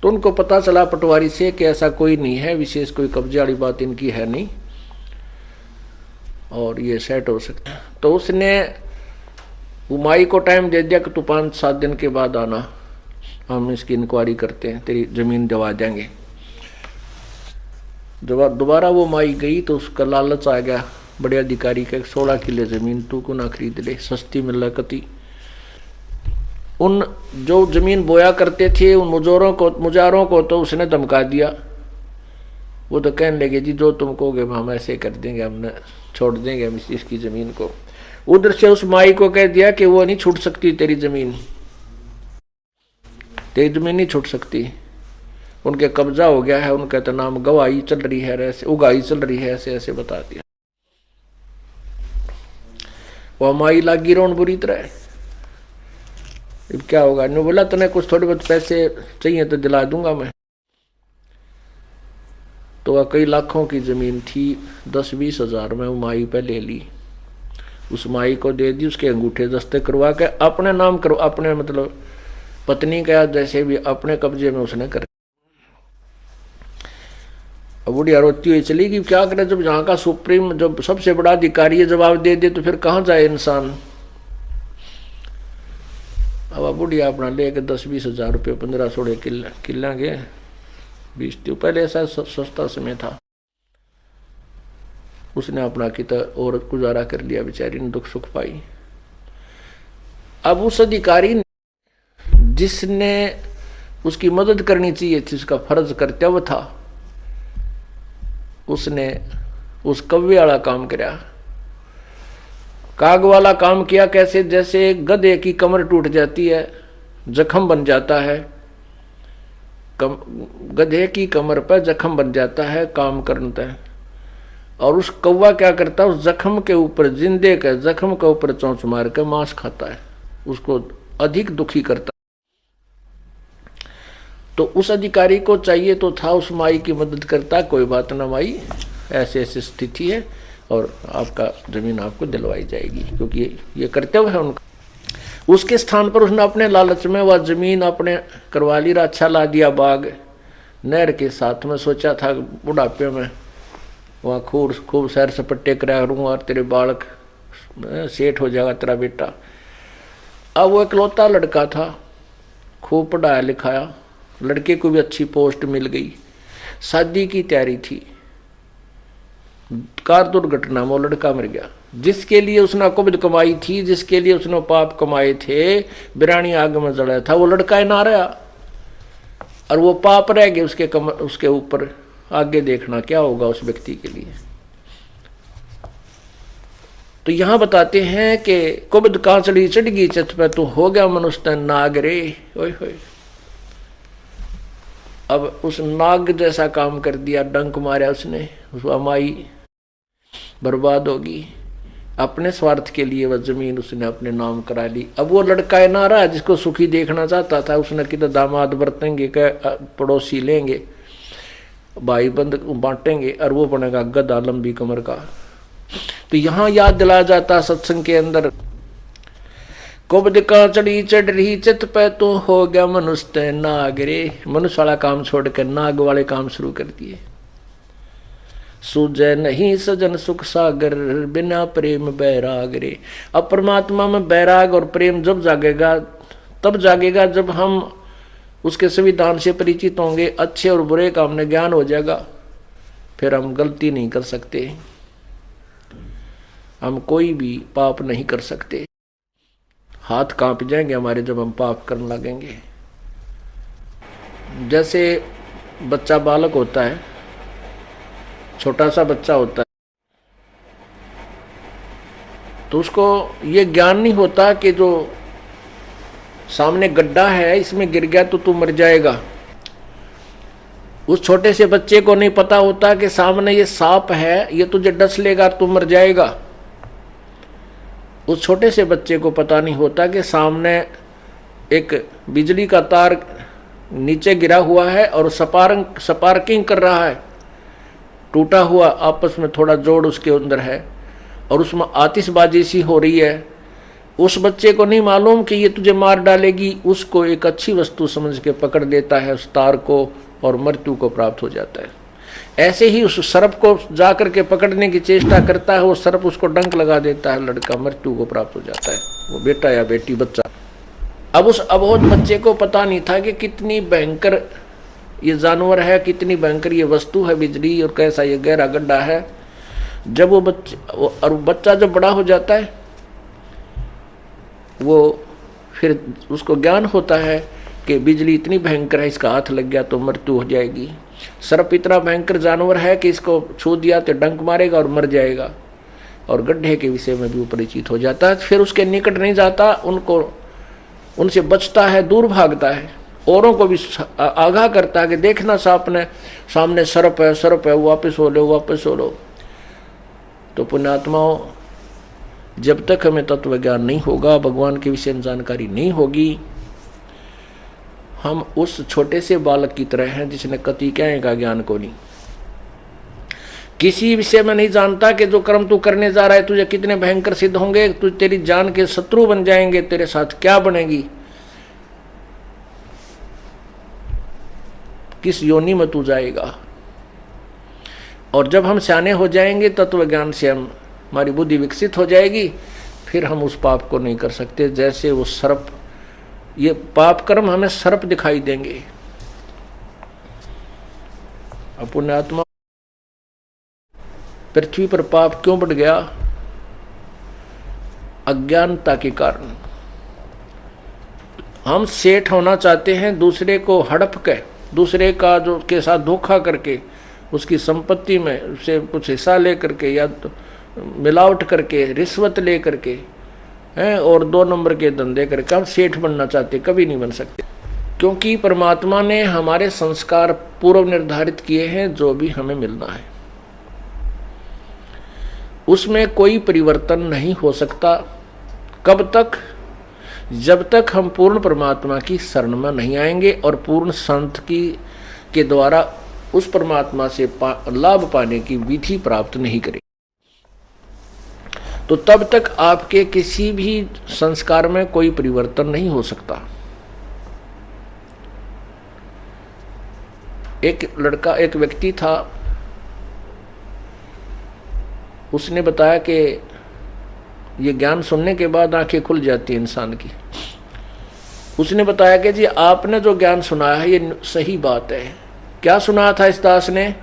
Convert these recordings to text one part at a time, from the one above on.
तो उनको पता चला पटवारी से कि ऐसा कोई नहीं है, विशेष कोई कब्जे वाली बात इनकी है नहीं और ये सेट हो सकता है। तो उसने उमाई को टाइम दे दिया कि तू 5-7 दिन के बाद आना, हम इसकी इंक्वायरी करते हैं, तेरी जमीन दिवा देंगे। जब दोबारा वो माई गई तो उसका लालच आ गया बड़े अधिकारी के, 16 किले जमीन तू को ना खरीद ले, सस्ती मिल रहा कती। उन जो जमीन बोया करते थे उन मुजारों को तो उसने धमका दिया। वो तो कहने लगे जी जो तुम कहोगे हम ऐसे कर देंगे, हमने छोड़ देंगे हम इसकी जमीन को। उधर से उस माई को कह दिया कि वो नहीं छूट सकती तेरी जमीन नहीं छूट सकती, उनके कब्जा हो गया है, उनका तो नाम गवाही चल रही है, ऐसे उगाही चल रही है, ऐसे ऐसे बता दिया। वो माई लागी रोन बुरी तरह। अब क्या होगा, ने बोला तने कुछ थोड़े बहुत पैसे चाहिए तो दिला दूंगा मैं। तो वह कई लाखों की जमीन थी, 10-20 हजार में वो माई पे ले ली, उस माई को दे दी, उसके अंगूठे दस्ते करवा के अपने नाम करो, अपने मतलब पत्नी का जैसे भी अपने कब्जे में उसने कर। अब बुढ़िया रोती हुई चली कि क्या करे, जब यहाँ का सुप्रीम जब सबसे बड़ा अधिकारी जवाब दे दे तो फिर कहाँ जाए इंसान। अब बुढ़िया अपना लेके 10-20 हजार रुपये 15-16 किला गए 20 पहले ऐसा सस्ता समय था। उसने अपना किता और गुजारा कर लिया, बेचारी ने दुख सुख पाई। अब उस अधिकारी ने जिसने उसकी मदद करनी चाहिए थी, उसका फर्ज कर्तव्य था, उसने उस कव्वे वाला काम किया, काग वाला काम किया। कैसे, जैसे गधे की कमर टूट जाती है, जख्म बन जाता है, गधे की कमर पर जख्म बन जाता है काम करता है, और उस कौवा क्या करता है, उस जख्म के ऊपर, जिंदे के जख्म के ऊपर चोंच मार के मांस खाता है, उसको अधिक दुखी करता। तो उस अधिकारी को चाहिए तो था उस माई की मदद करता, कोई बात ना माई ऐसे ऐसी स्थिति है और आपका जमीन आपको दिलवाई जाएगी, क्योंकि ये कर्तव्य है उनका। उसके स्थान पर उसने अपने लालच में वह जमीन अपने करवा ली, अच्छा ला दिया बाग नहर के साथ में। सोचा था बुढ़ापे में वहाँ खूब सैर सपट्टे करा करूँगा और तेरे बालक सेठ हो जाएगा तेरा बेटा। अब वो इकलौता लड़का था, खूब पढ़ाया लिखाया, लड़के को भी अच्छी पोस्ट मिल गई, शादी की तैयारी थी, कार दुर्घटना में वो लड़का मर गया। जिसके लिए उसने कुबद कमाई थी, जिसके लिए उसने पाप कमाए थे, बिरानी आग में जड़ा था, वो लड़का ना रहा और वो पाप रह गए उसके ऊपर। आगे देखना क्या होगा उस व्यक्ति के लिए। तो यहां बताते हैं कि कुबद कांचड़ी चढ़ गई छत पे तो हो गया मनुष्य नाग रे, ओए होए। अब उस नाग जैसा काम कर दिया, डंक मारा उसने, उस अमाई बर्बाद होगी। अपने स्वार्थ के लिए वह जमीन उसने अपने नाम करा ली। अब वो लड़का है ना रहा जिसको सुखी देखना चाहता था, उसने किधर दामाद बरतेंगे, पड़ोसी लेंगे, भाई बंद बांटेंगे और वो बनेगा गधा लंबी कमर का। तो यहाँ याद दिलाया जाता सत्संग के अंदर, कुबद कांचड़ी चढ़ रही चित पे तो हो गया मनुष्य नाग रे। मनुष्य वाला काम छोड़कर नाग वाले काम शुरू कर दिए। सूझे नहीं सजन सुख सागर बिना प्रेम बैराग रे। अब परमात्मा में बैराग और प्रेम जब जागेगा, तब जागेगा जब हम उसके संविधान से परिचित होंगे, अच्छे और बुरे का हमने ज्ञान हो जाएगा, फिर हम गलती नहीं कर सकते, हम कोई भी पाप नहीं कर सकते। हाथ कांप जाएंगे हमारे जब हम पाप करने लगेंगे। जैसे बच्चा बालक होता है, छोटा सा बच्चा होता है, तो उसको ये ज्ञान नहीं होता कि जो सामने गड्ढा है इसमें गिर गया तो तू मर जाएगा। उस छोटे से बच्चे को नहीं पता होता कि सामने ये सांप है, ये तुझे डस लेगा तू मर जाएगा। उस छोटे से बच्चे को पता नहीं होता कि सामने एक बिजली का तार नीचे गिरा हुआ है और स्पार्किंग कर रहा है, टूटा हुआ आपस में थोड़ा जोड़ उसके अंदर है और उसमें आतिशबाजी सी हो रही है उस बच्चे को नहीं मालूम कि ये तुझे मार डालेगी, उसको एक अच्छी वस्तु समझ के पकड़ लेता है उस तार को और मृत्यु को प्राप्त हो जाता है। ऐसे ही उस सर्प को जाकर के पकड़ने की चेष्टा करता है, वो सर्प उसको डंक लगा देता है, लड़का मृत्यु को प्राप्त हो जाता है, वो बेटा या बेटी बच्चा। अब उस अबोध बच्चे को पता नहीं था कि कितनी भयंकर ये जानवर है, कितनी भयंकर ये वस्तु है बिजली, और कैसा ये गहरा गड्ढा है। जब वो बच्चा जब बड़ा हो जाता है, वो फिर उसको ज्ञान होता है कि बिजली इतनी भयंकर है, इसका हाथ लग गया तो मृत्यु हो जाएगी। सर्प इतना भयंकर जानवर है कि इसको छू दिया तो डंक मारेगा और मर जाएगा। और गड्ढे के विषय में भी परिचित हो जाता है, फिर उसके निकट नहीं जाता, उनसे बचता है, दूर भागता है, औरों को भी आगाह करता है कि देखना सामने सर्प है, वापस हो लो। तो पुण्यात्माओं, जब तक हमें तत्व ज्ञान नहीं होगा, भगवान के विषय में जानकारी नहीं होगी, हम उस छोटे से बालक की तरह हैं जिसने कतिकाएं का ज्ञान को नहीं, किसी विषय में नहीं जानता कि जो कर्म तू करने जा रहा है तुझे कितने भयंकर सिद्ध होंगे, तू तेरी जान के शत्रु बन जाएंगे, तेरे साथ क्या बनेगी, किस योनि में तू जाएगा। और जब हम सियाने हो जाएंगे, तत्व ज्ञान से हमारी बुद्धि विकसित हो जाएगी, फिर हम उस पाप को नहीं कर सकते। जैसे वो सर्प, ये पाप कर्म हमें सर्प दिखाई देंगे। पुण्यात्मा, पृथ्वी पर पाप क्यों बढ़ गया? अज्ञानता के कारण। हम सेठ होना चाहते हैं, दूसरे को हड़प के, दूसरे का जो के साथ धोखा करके, उसकी संपत्ति में उसे कुछ हिस्सा ले करके या तो मिलावट करके, रिश्वत ले करके हैं, और 2 नंबर के धंधे करके हम सेठ बनना चाहते, कभी नहीं बन सकते। क्योंकि परमात्मा ने हमारे संस्कार पूर्व निर्धारित किए हैं, जो भी हमें मिलना है उसमें कोई परिवर्तन नहीं हो सकता। कब तक? जब तक हम पूर्ण परमात्मा की शरण में नहीं आएंगे और पूर्ण संत के द्वारा उस परमात्मा से लाभ पाने की विधि प्राप्त नहीं करेंगे, तो तब तक आपके किसी भी संस्कार में कोई परिवर्तन नहीं हो सकता। एक व्यक्ति था, उसने बताया कि ये ज्ञान सुनने के बाद आंखें खुल जाती है इंसान की। उसने बताया कि जी आपने जो ज्ञान सुनाया है ये सही बात है। क्या सुनाया था इस दास ने?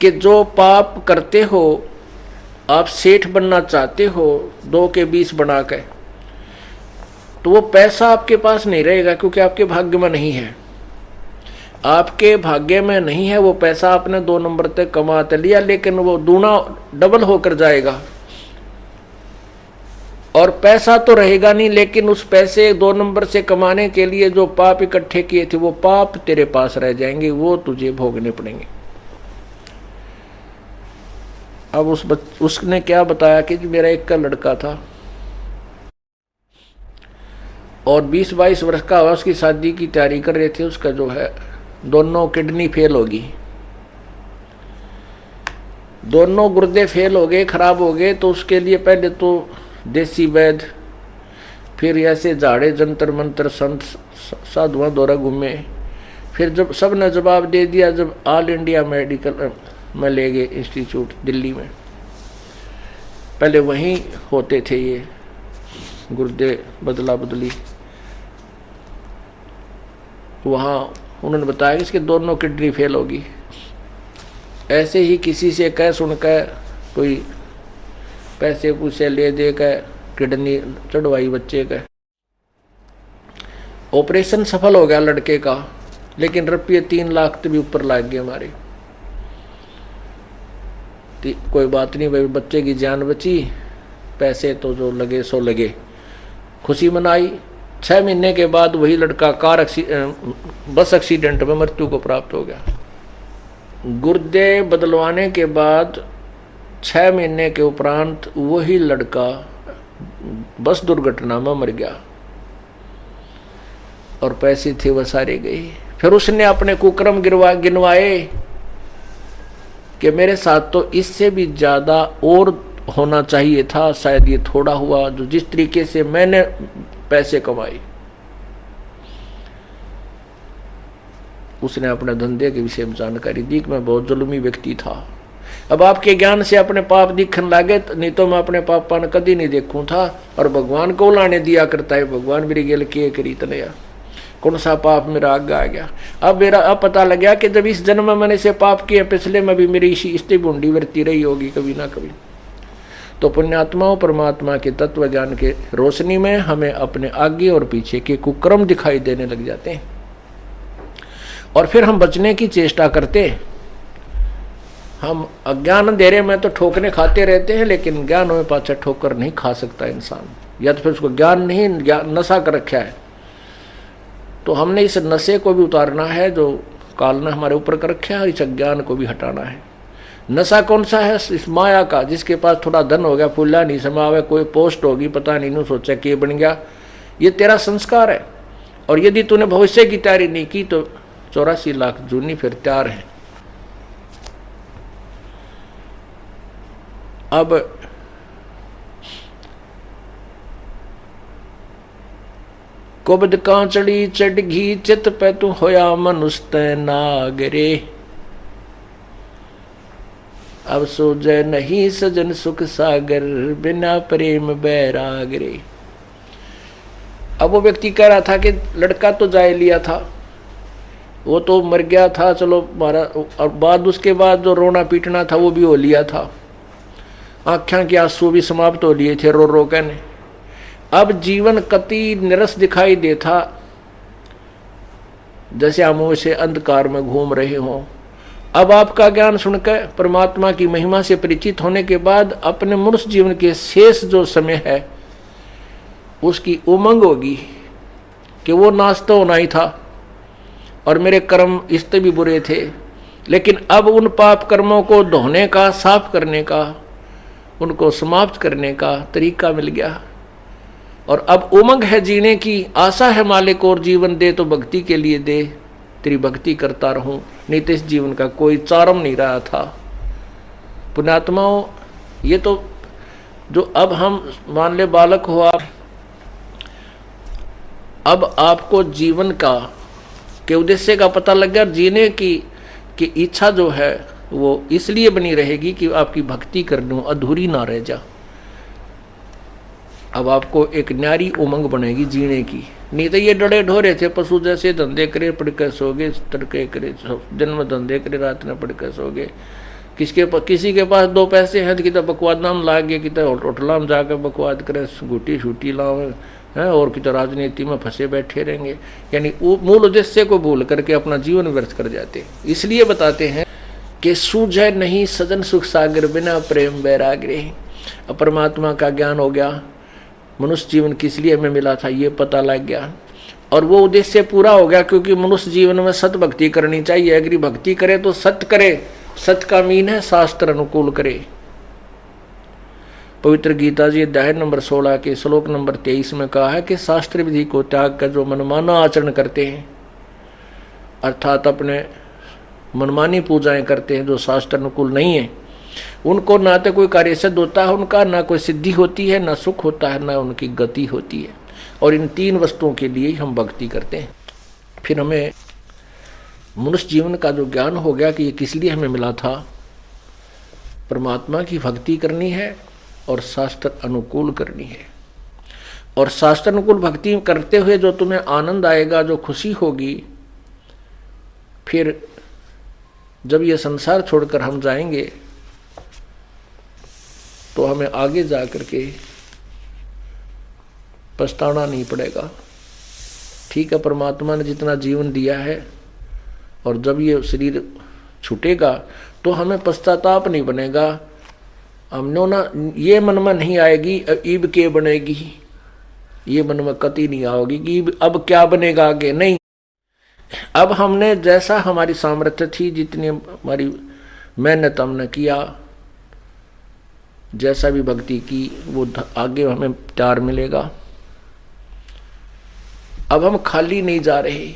कि जो पाप करते हो, आप सेठ बनना चाहते हो 2 के 20 बना के, तो वो पैसा आपके पास नहीं रहेगा, क्योंकि आपके भाग्य में नहीं है। आपके भाग्य में नहीं है वो पैसा, आपने 2 नंबर तक कमा तो लिया, लेकिन वो दूना डबल होकर जाएगा। और पैसा तो रहेगा नहीं, लेकिन उस पैसे 2 नंबर से कमाने के लिए जो पाप इकट्ठे किए थे, वो पाप तेरे पास रह जाएंगे, वो तुझे भोगने पड़ेंगे। अब उसने क्या बताया कि मेरा एक का लड़का था और 20-22 वर्ष का हुआ, उसकी शादी की तैयारी कर रहे थे। उसका जो है दोनों किडनी फेल होगी, दोनों गुर्दे फेल हो गए, खराब हो गए। तो उसके लिए पहले तो देसी वैद्य, फिर ऐसे झाड़े जंतर मंतर संत साधुआं द्वारा घूमे। फिर जब सब ने जवाब दे दिया, जब ऑल इंडिया मेडिकल में ले गए इंस्टीट्यूट दिल्ली में, पहले वहीं होते थे ये गुर्दे बदला बदली, वहाँ उन्होंने बताया कि इसके दोनों किडनी फेल होगी। ऐसे ही किसी से कह सुनकर कोई पैसे पूसे ले दे कर किडनी चढ़वाई बच्चे का। ऑपरेशन सफल हो गया लड़के का, लेकिन रुपये 3 लाख भी ऊपर लग गए हमारे। कोई बात नहीं भाई, बच्चे की जान बची, पैसे तो जो लगे सो लगे, खुशी मनाई। 6 महीने के बाद वही लड़का बस एक्सीडेंट में मृत्यु को प्राप्त हो गया। गुर्दे बदलवाने के बाद 6 महीने के उपरांत वही लड़का बस दुर्घटना में मर गया और पैसे थे वह सारे गए। फिर उसने अपने कुकर्म गिनवाए कि मेरे साथ तो इससे भी ज्यादा और होना चाहिए था, शायद ये थोड़ा हुआ। जो जिस तरीके से मैंने पैसे कमाए, उसने अपने धंधे के विषय में जानकारी दी कि मैं बहुत जुल्मी व्यक्ति था। अब आपके ज्ञान से अपने पाप दिखने लगे, नहीं तो मैं अपने पापा ने कभी नहीं देखूं था। और भगवान को लाने दिया करता है, भगवान मेरी गेल के करी तनया, कौन सा पाप मेरा आगे आ गया। अब पता लग गया कि जब इस जन्म में मैंने से पाप किए, पिछले में भी मेरी इसी स्थिति बूंदी वरती रही होगी कभी ना कभी। तो पुण्यात्माओं परमात्मा के तत्व ज्ञान के रोशनी में हमें अपने आगे और पीछे के कुकर्म दिखाई देने लग जाते हैं, और फिर हम बचने की चेष्टा करते हैं। हम अज्ञान अंधेरे में तो ठोकरे खाते रहते हैं, लेकिन ज्ञान में पाछा ठोकर नहीं खा सकता इंसान, या तो फिर उसको ज्ञान नहीं, नशा कर रखा है। तो हमने इस नशे को भी उतारना है जो काल ने हमारे ऊपर कर रखा है, और इस अज्ञान को भी हटाना है। नशा कौन सा है? इस माया का। जिसके पास थोड़ा धन हो गया, फूला नहीं समावे, कोई पोस्ट होगी, पता नहीं नू सोचा के बन गया, ये तेरा संस्कार है। और यदि तूने भविष्य की तैयारी नहीं की तो 84 लाख जूनी फिर तैयार है। अब कुबद कांचड़ी चढ़गी चित पे तू होया मनुष्य नागरे। अब सोजे नहीं सजन सुख सागर बिना प्रेम बैरागरे। अब वो व्यक्ति कह रहा था कि लड़का तो जाए लिया था, वो तो मर गया था, चलो मारा, और बाद उसके बाद जो रोना पीटना था वो भी हो लिया था, आँखें के आंसू भी समाप्त हो लिए थे रो रो कहने। अब जीवन कति निरस दिखाई देता, जैसे हम वैसे अंधकार में घूम रहे हों। अब आपका ज्ञान सुनकर परमात्मा की महिमा से परिचित होने के बाद अपने मनुष्य जीवन के शेष जो समय है उसकी उमंग होगी कि वो नाश तो होना ही था, और मेरे कर्म इससे भी बुरे थे, लेकिन अब उन पाप कर्मों को धोने का, साफ करने का, उनको समाप्त करने का तरीका मिल गया। और अब उमंग है जीने की, आशा है मालिक और जीवन दे तो भक्ति के लिए दे, तेरी भक्ति करता रहूं, नहीं तो इस जीवन का कोई चारम नहीं रहा था। पुण्यात्माओं, ये तो जो अब हम मान ले बालक हो आप, अब आपको जीवन का के उद्देश्य का पता लग गया। जीने की इच्छा जो है वो इसलिए बनी रहेगी कि आपकी भक्ति करने अधूरी ना रह जा। अब आपको एक न्यारी उमंग बनेगी जीने की, नहीं तो ये डरे ढोरे थे पशु जैसे, धंधे करे पड़कर सोगे, तड़के करे, दिन में धंधे करे रात में पड़कर सोगे। किसी के पास 2 पैसे हैं तो कितना बकवाद नाम लागे, कितना होटल में जाकर बकवाद करे, घूटी शूटी लावे हैं, और कितना राजनीति में फंसे बैठे रहेंगे। यानी मूल उद्देश्य को भूल करके अपना जीवन व्यर्थ कर जाते। इसलिए बताते हैं कि सूझे नहीं सजन सुख सागर बिना प्रेम बैराग्रे। अब परमात्मा का ज्ञान हो गया, मनुष्य जीवन किस लिए हमें मिला था ये पता लग गया, और वो उद्देश्य पूरा हो गया। क्योंकि मनुष्य जीवन में सत भक्ति करनी चाहिए। अगर भक्ति करे तो सत्य करे, सत्य का मीन है शास्त्र अनुकूल करे। पवित्र गीता जी अध्याय नंबर 16 के श्लोक नंबर 23 में कहा है कि शास्त्र विधि को त्याग कर जो मनमाना आचरण करते हैं, अर्थात अपने मनमानी पूजाएं करते हैं जो शास्त्र अनुकूल नहीं है, उनको ना तो कोई कार्य सिद्ध होता है उनका, ना कोई सिद्धि होती है, ना सुख होता है, ना उनकी गति होती है। और इन 3 वस्तुओं के लिए हम भक्ति करते हैं। फिर हमें मनुष्य जीवन का जो ज्ञान हो गया कि ये किस लिए हमें मिला था, परमात्मा की भक्ति करनी है और शास्त्र अनुकूल करनी है। और शास्त्र अनुकूल भक्ति करते हुए जो तुम्हें आनंद आएगा, जो खुशी होगी, फिर जब ये संसार छोड़कर हम जाएंगे तो हमें आगे जा करके पछताना नहीं पड़ेगा। ठीक है, परमात्मा ने जितना जीवन दिया है, और जब ये शरीर छूटेगा तो हमें पश्चाताप नहीं बनेगा। हमने ना ये मन में नहीं आएगी ईब के बनेगी, ये मन में कति नहीं आओगी कि अब क्या बनेगा आगे, नहीं। अब हमने जैसा हमारी सामर्थ्य थी, जितनी हमारी मेहनत हमने किया, जैसा भी भक्ति की, वो आगे हमें प्यार मिलेगा। अब हम खाली नहीं जा रहे।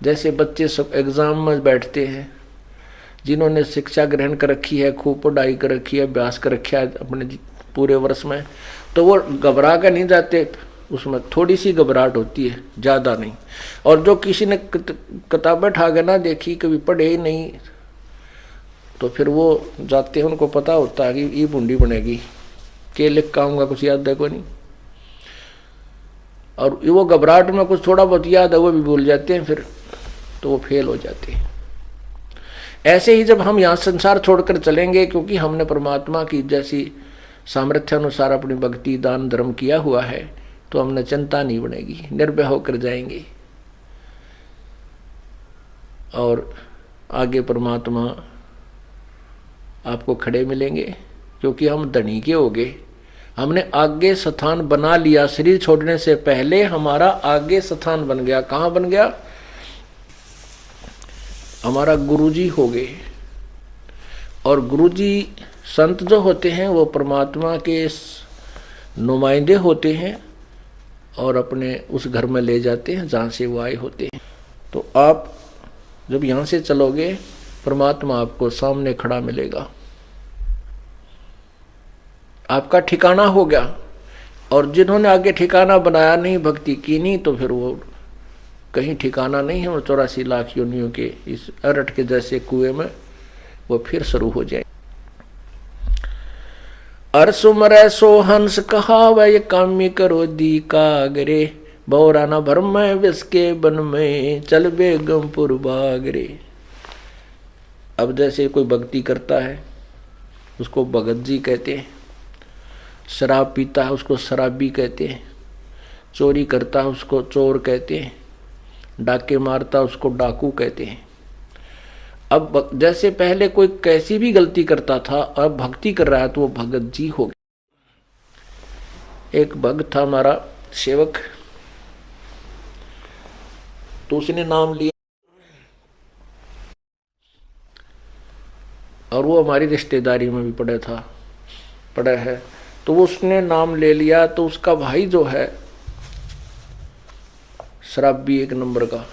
जैसे बच्चे सब एग्जाम में बैठते हैं जिन्होंने शिक्षा ग्रहण कर रखी है, खूब पढ़ाई कर रखी है, अभ्यास कर रखा है अपने पूरे वर्ष में, तो वो घबरा कर नहीं जाते, उसमें थोड़ी सी घबराहट होती है, ज़्यादा नहीं। और जो किसी ने किताबें ठाके ना देखी, कभी पढ़े ही नहीं, तो फिर वो जाते हैं, उनको पता होता है कि ये बूंदी बनेगी, के लिख का आऊँगा, कुछ याद है को नहीं, और वो घबराहट में कुछ थोड़ा बहुत याद है वो भी भूल जाते हैं, फिर तो वो फेल हो जाते हैं। ऐसे ही जब हम यहाँ संसार छोड़कर चलेंगे, क्योंकि हमने परमात्मा की जैसी सामर्थ्य अनुसार अपनी भक्ति दान धर्म किया हुआ है, तो हमने चिंता नहीं बनेगी, निर्भय होकर जाएंगे। और आगे परमात्मा आपको खड़े मिलेंगे, क्योंकि हम धनी के हो गए, हमने आगे स्थान बना लिया। शरीर छोड़ने से पहले हमारा आगे स्थान बन गया। कहाँ बन गया? हमारा गुरुजी हो गए। और गुरुजी संत जो होते हैं वो परमात्मा के नुमाइंदे होते हैं और अपने उस घर में ले जाते हैं जहाँ से वो आए होते हैं। तो आप जब यहाँ से चलोगे, परमात्मा आपको सामने खड़ा मिलेगा, आपका ठिकाना हो गया। और जिन्होंने आगे ठिकाना बनाया नहीं, भक्ति की नहीं, तो फिर वो कहीं ठिकाना नहीं है। वो 84 लाख योनियों के इस अरट के जैसे कुएं में वो फिर शुरू हो जाए। अरसुमरै सो हंस कहा वह कामी करो दी कागरे, बौरा न भरम विष के बन में चल बेगमपुर बागरे। अब जैसे कोई भक्ति करता है उसको भगत जी कहते हैं, शराब पीता है उसको शराबी कहते हैं, चोरी करता है उसको चोर कहते हैं, डाके मारता है उसको डाकू कहते हैं। अब जैसे पहले कोई कैसी भी गलती करता था, अब भक्ति कर रहा है तो वो भगत जी हो गए। एक भक्त था हमारा सेवक, तो उसने नाम लिया और वो हमारी रिश्तेदारी में भी पड़ा है, तो वो उसने नाम ले लिया। तो उसका भाई जो है शराबी एक नंबर का,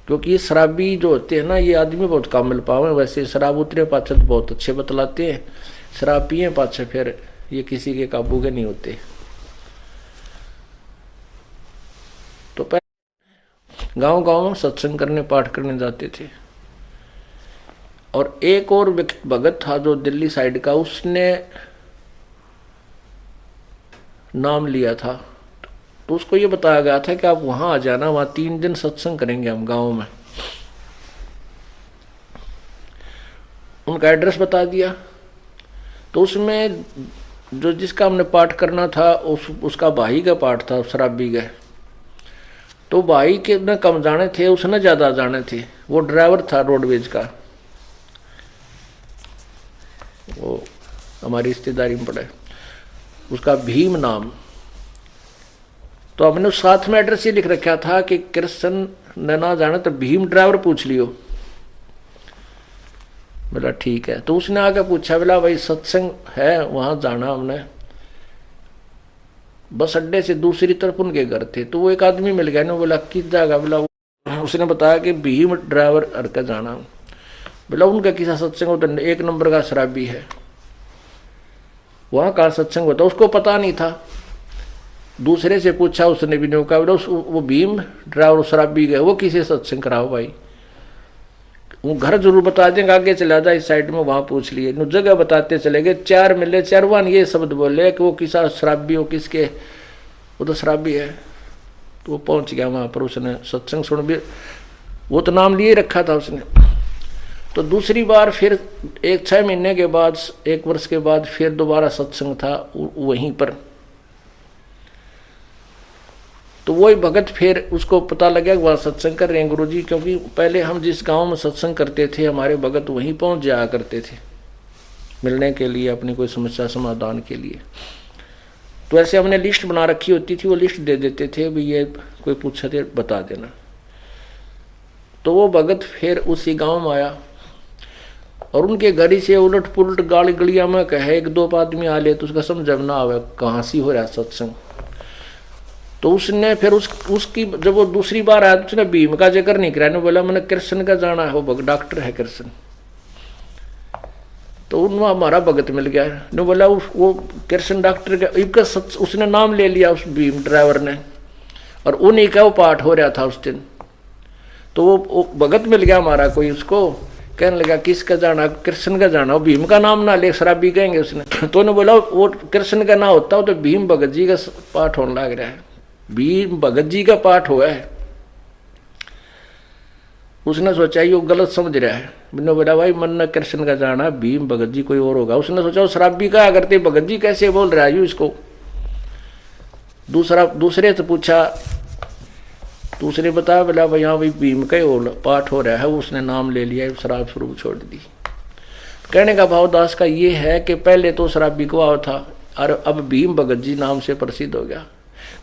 क्योंकि ये शराबी जो होते हैं ना, ये आदमी बहुत कम मिल पावे। वैसे शराब उतरे पाछे तो बहुत अच्छे बतलाते हैं, शराब पिए पाछे फिर ये किसी के काबू के नहीं होते। तो पहले गांव-गांव सत्संग करने पाठ करने जाते थे। और एक और भगत था जो दिल्ली साइड का, उसने नाम लिया था। तो उसको ये बताया गया था कि आप वहां आ जाना, वहां 3 दिन सत्संग करेंगे हम गांव में। उनका एड्रेस बता दिया। तो उसमें जो जिसका हमने पाठ करना था उसका भाई का पाठ था, शराबी का। तो भाई के न कम जाने थे, उसने ज्यादा जाने थे। वो ड्राइवर था रोडवेज का, वो हमारी रिश्तेदारी में पड़ा है, उसका भीम नाम। तो हमने उस साथ में एड्रेस ये लिख रखा था कि कृष्ण ने ना जाने तो भीम ड्राइवर पूछ लियो। बोला ठीक है। तो उसने आके पूछा, बोला भाई सत्संग है वहां जाना हमने। बस अड्डे से दूसरी तरफ उनके घर थे। तो वो एक आदमी मिल गया ना, बोला किस जगह? बोला उसने बताया कि भीम ड्राइवर अड़के जाना। बोला उनका किसा सत्संग होता? एक नंबर का शराबी है, वहां का सत्संग होता। उसको पता नहीं था, दूसरे से पूछा, उसने भी नहीं कहा। बोला वो भीम ड्राइवर शराबी गए, वो किसे सत्संग कराओ भाई? वो घर जरूर बता देंगे, आगे चला जाए इस साइड में, वहां पूछ लिए। जगह बताते चले गए, 4 मिले, 4 ये शब्द बोले कि वो किसा शराबी हो, किसके? वो तो शराबी है। तो वो पहुंच गया वहां पर, उसने सत्संग सुन भी, वो तो नाम लिए रखा था उसने। तो दूसरी बार फिर 6 महीने के बाद, 1 वर्ष के बाद फिर दोबारा सत्संग था वहीं पर। तो वही भगत फिर उसको पता लगा कि वहाँ सत्संग कर रहे हैं गुरुजी, क्योंकि पहले हम जिस गांव में सत्संग करते थे हमारे भगत वहीं पहुंच जाया करते थे मिलने के लिए, अपनी कोई समस्या समाधान के लिए। तो ऐसे हमने लिस्ट बना रखी होती थी, वो लिस्ट दे देते थे, भी ये कोई पूछे थे बता देना। तो वो भगत फिर उसी गाँव में आया और उनके घर ही से उलट पुलट गाली गलिया में कहे 1-2 आदमी आ ले तो उसका समझ ना आवे कहाँ सी हो रहा सत्संग। तो उसने फिर उसकी जब वो दूसरी बार आया तो उसने भीम का जिक्र नहीं कराया, बोला मैंने कृष्ण का जाना है, वो डॉक्टर है कृष्ण। तो उन हमारा भगत मिल गया ने बोला वो कृष्ण डॉक्टर का उसने नाम ले लिया उस भीम ड्राइवर ने, और उन्हीं का वो पाठ हो रहा था उस दिन। तो वो भगत मिल गया हमारा कोई, उसको कहने लगा किसका जाना, कृष्ण का जाना, भीम का नाम ना ले शराबी कहेंगे उसने। तो उन्हें बोला वो कृष्ण का ना होता हो तो भीम भगत जी का पाठ होने लग रहा है, भीम भगत जी का पाठ हुआ है। उसने सोचा ये गलत समझ रहा है, मैंने बोला भाई मन न कृष्ण का जाना, भीम भगत जी कोई और होगा। उसने सोचा वो शराबी का करते भगत जी कैसे बोल रहा है इसको। दूसरे से पूछा, दूसरे बताया, बोला भाई हाँ भाई भीम का ही पाठ हो रहा है, उसने नाम ले लिया, शराब शुरू छोड़ दी। कहने का भाव दास का ये है कि पहले तो शराबी को था और अब भीम भगत जी नाम से प्रसिद्ध हो गया।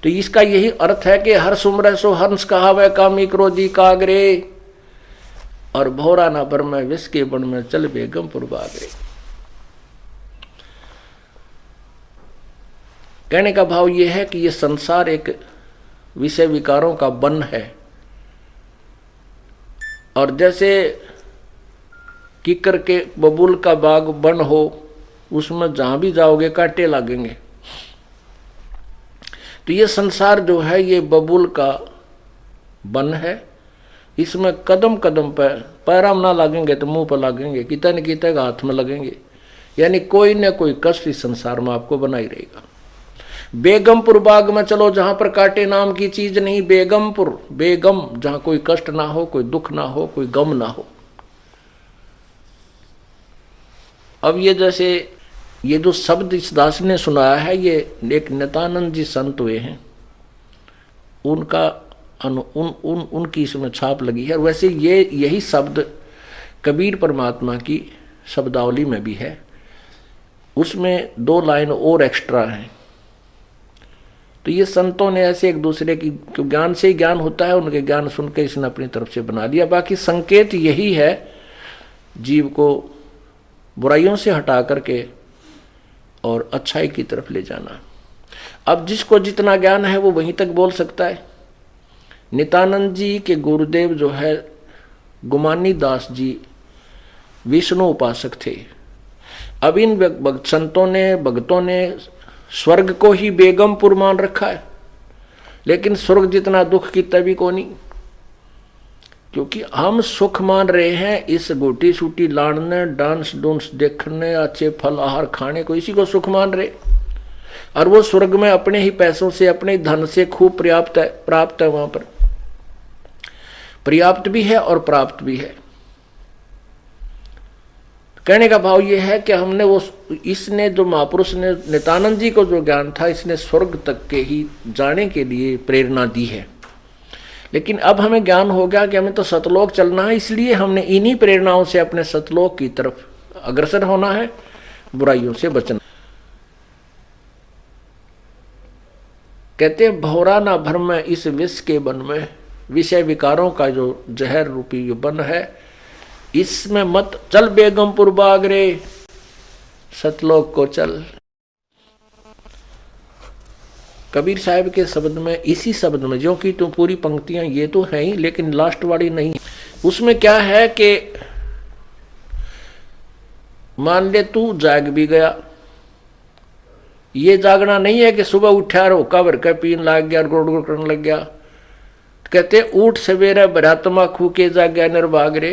तो इसका यही अर्थ है कि हर सुमर सो हंस कहावे, कामी क्रोधी कागरे, और भौरा ना भर में विष के बन में चल बेगमपुर बागरे। कहने का भाव यह है कि यह संसार एक विषय विकारों का वन है, और जैसे किकर के बबूल का बाग वन हो, उसमें जहां भी जाओगे कांटे लगेंगे। तो ये संसार जो है ये बबूल का वन है, इसमें कदम कदम पर पैराम ना लगेंगे तो मुंह पर लगेंगे, कितने न कितने हाथ में लगेंगे, यानी कोई न कोई कष्ट इस संसार में आपको बना ही रहेगा। बेगमपुर बाग में चलो जहां पर कांटे नाम की चीज नहीं, बेगमपुर, बेगम, जहां कोई कष्ट ना हो, कोई दुख ना हो, कोई गम ना हो। अब ये जैसे ये जो शब्द इस दास ने सुनाया है, ये एक नित्यानंद जी संत हुए हैं, उनका उनकी इसमें छाप लगी है। वैसे ये यही शब्द कबीर परमात्मा की शब्दावली में भी है, उसमें 2 लाइन और एक्स्ट्रा हैं। तो ये संतों ने ऐसे एक दूसरे की ज्ञान से ही ज्ञान होता है, उनके ज्ञान सुन के इसने अपनी तरफ से बना लिया। बाकी संकेत यही है जीव को बुराइयों से हटा करके और अच्छाई की तरफ ले जाना। अब जिसको जितना ज्ञान है वो वहीं तक बोल सकता है। नित्यानंद जी के गुरुदेव जो है गुमानी दास जी विष्णु उपासक थे। अब इन संतों ने भक्तों ने स्वर्ग को ही बेगमपुर मान रखा है, लेकिन स्वर्ग जितना दुख की तभी को नहीं, क्योंकि हम सुख मान रहे हैं इस गोटी सूटी लाड़ने, डांस डूंस देखने, अच्छे फल आहार खाने को, इसी को सुख मान रहे। और वो स्वर्ग में अपने ही पैसों से, अपने धन से खूब प्राप्त है, वहां पर पर्याप्त भी है और प्राप्त भी है। कहने का भाव यह है कि हमने वो इसने जो महापुरुष ने नित्यानंद जी को जो ज्ञान था, इसने स्वर्ग तक के ही जाने के लिए प्रेरणा दी है। लेकिन अब हमें ज्ञान हो गया कि हमें तो सतलोक चलना है, इसलिए हमने इन्हीं प्रेरणाओं से अपने सतलोक की तरफ अग्रसर होना है, बुराइयों से बचना। कहते हैं भौरा ना भर में इस विष के बन में, विषय विकारों का जो जहर रूपी बन है, इसमें मत चल बेगमपुर बागरे, सतलोक को चल। कबीर साहब के शब्द में, इसी शब्द में, जो कि तो पूरी पंक्तियां ये तो है ही, लेकिन लास्ट वाली नहीं, उसमें क्या है कि मान ले तू जाग भी गया, ये जागना नहीं है कि सुबह उठा और होका भर के पीन लग गया और गुड़ गुड़ करने लग गया। कहते उठ सवेरे भरात्मा खू के जाग्या निर्भाग रे,